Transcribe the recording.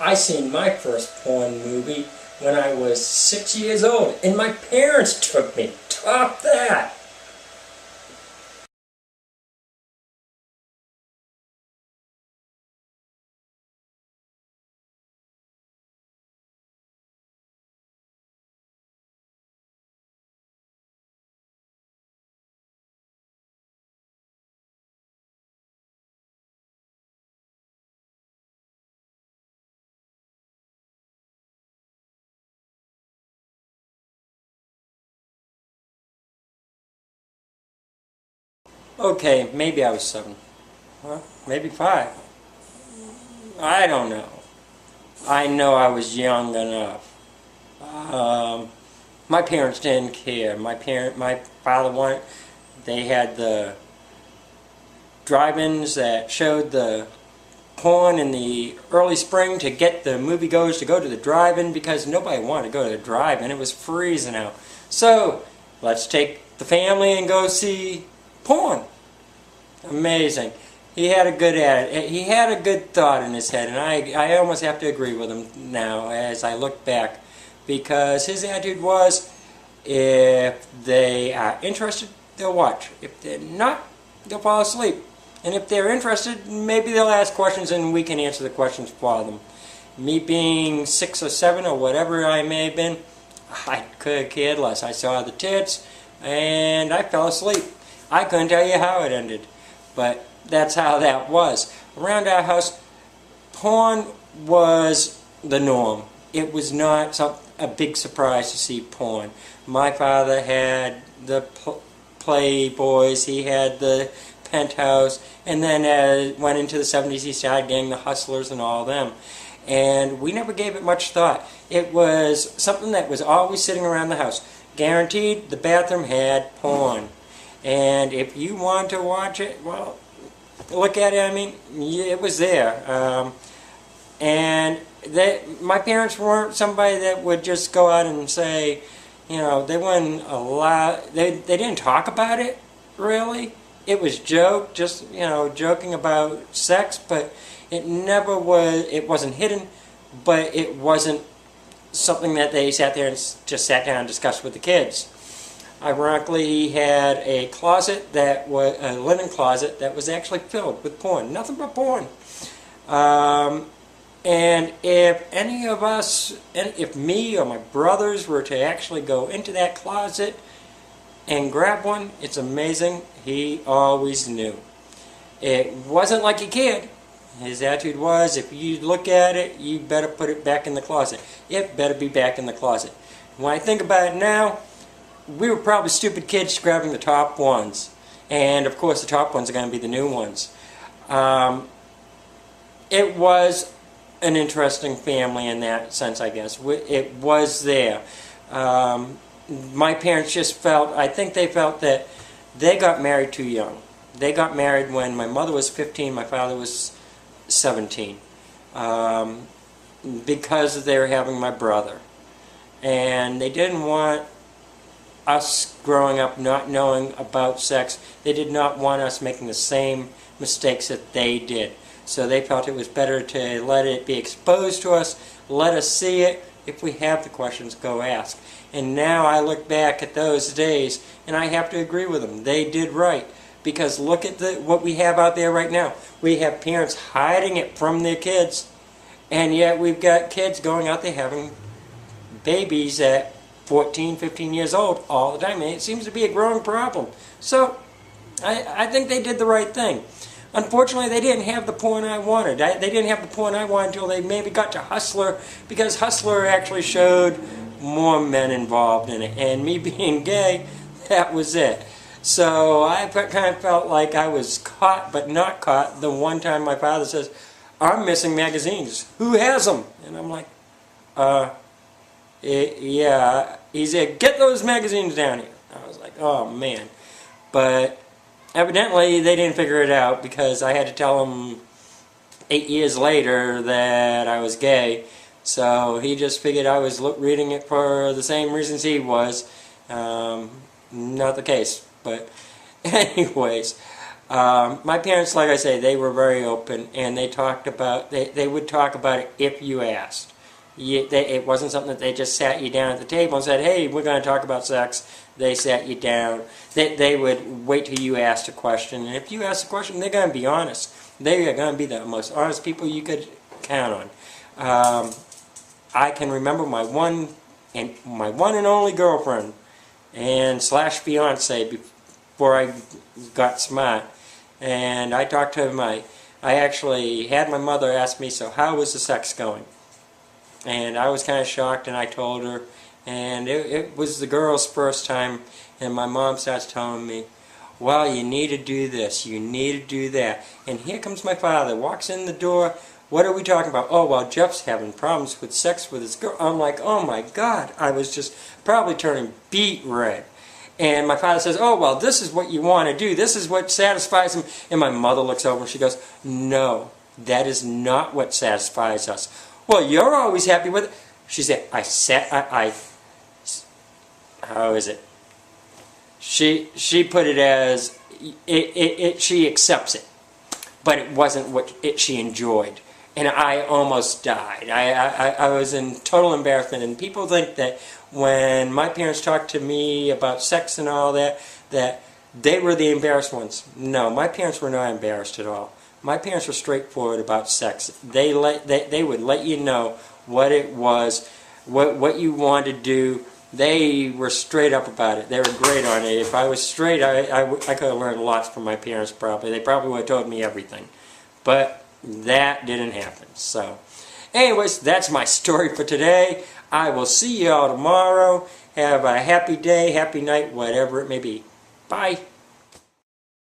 I seen my first porn movie when I was 6 years old, and my parents took me. Top that! Okay, maybe I was 7. Well, maybe 5. I don't know. I know I was young enough. My parents didn't care. My father wanted. They had the drive-ins that showed the porn in the early spring to get the moviegoers to go to the drive-in because nobody wanted to go to the drive-in. It was freezing out. So let's take the family and go see porn. Amazing. He had a good he had a good thought in his head, and I almost have to agree with him now as I look back, because his attitude was, if they are interested, they'll watch. If they're not, they'll fall asleep. And if they're interested, maybe they'll ask questions and we can answer the questions for them. Me being 6 or 7 or whatever I may have been, I could care less. I saw the tits and I fell asleep. I couldn't tell you how it ended, but that's how that was. Around our house, porn was the norm. It was not a big surprise to see porn. My father had the Playboys, he had the Penthouse, and then went into the 70s, he started getting the Hustlers and all them. And we never gave it much thought. It was something that was always sitting around the house. Guaranteed the bathroom had porn. And if you want to watch it, well, look at it, I mean, it was there. And my parents weren't somebody that would just go out and say, you know, they wouldn't allow, they didn't talk about it, really. It was just, you know, joking about sex, but it never was, it wasn't hidden, but it wasn't something that they sat there and just sat down and discussed with the kids. Ironically, he had a closet that was a linen closet that was actually filled with porn, nothing but porn. And if any of us, if me or my brothers were to actually go into that closet and grab one, it's amazing, he always knew. It wasn't like he cared. His attitude was, if you look at it, you better put it back in the closet. It better be back in the closet. When I think about it now, we were probably stupid kids grabbing the top ones. And of course the top ones are going to be the new ones. It was an interesting family in that sense, I guess. It was there. My parents just felt, I think they felt that they got married too young. They got married when my mother was 15, my father was 17. Because they were having my brother. And they didn't want us growing up not knowing about sex. They did not want us making the same mistakes that they did. So they felt it was better to let it be exposed to us, let us see it. If we have the questions, go ask. And now I look back at those days, and I have to agree with them. They did right. Because look at what we have out there right now. We have parents hiding it from their kids, and yet we've got kids going out there having babies at 14, 15 years old all the time. And it seems to be a growing problem. So I think they did the right thing. Unfortunately, they didn't have the porn I wanted. They didn't have the porn I wanted until they maybe got to Hustler, because Hustler actually showed more men involved in it. And me being gay, that was it. So I kind of felt like I was caught but not caught the one time my father says, I'm missing magazines. Who has them? And I'm like, yeah. He said, get those magazines down here. I was like, oh man. But evidently they didn't figure it out, because I had to tell him 8 years later that I was gay. So he just figured I was reading it for the same reasons he was. Not the case. But anyways, My parents, like I say, they were very open, and they talked about, they would talk about it if you asked. It wasn't something that they just sat you down at the table and said, hey, we're going to talk about sex. They sat you down. They would wait till you asked a question, and if you asked a question, they're going to be honest. They are going to be the most honest people you could count on. I can remember my one and only girlfriend and slash fiance before I got smart, and I talked to I actually had my mother ask me, so how was the sex going? And I was kind of shocked, and I told her, and it was the girl's first time, and my mom starts telling me, well, you need to do this, you need to do that. And here comes my father, walks in the door. What are we talking about? Oh, well, Jeff's having problems with sex with his girl. I'm like, oh my God. I was just probably turning beet red. And my father says, oh, well, this is what you want to do. This is what satisfies him. And my mother looks over and she goes, no, that is not what satisfies us. Well, you're always happy with it. She said, how is it? She put it as, she accepts it, but it wasn't what she enjoyed. And I almost died. I was in total embarrassment. And people think that when my parents talked to me about sex and all that, that they were the embarrassed ones. No, my parents were not embarrassed at all. My parents were straightforward about sex. They would let you know what it was, what you wanted to do. They were straight up about it. They were great on it. If I was straight, I could have learned lots from my parents probably. They probably would have told me everything. But that didn't happen. So, anyways, that's my story for today. I will see you all tomorrow. Have a happy day, happy night, whatever it may be. Bye.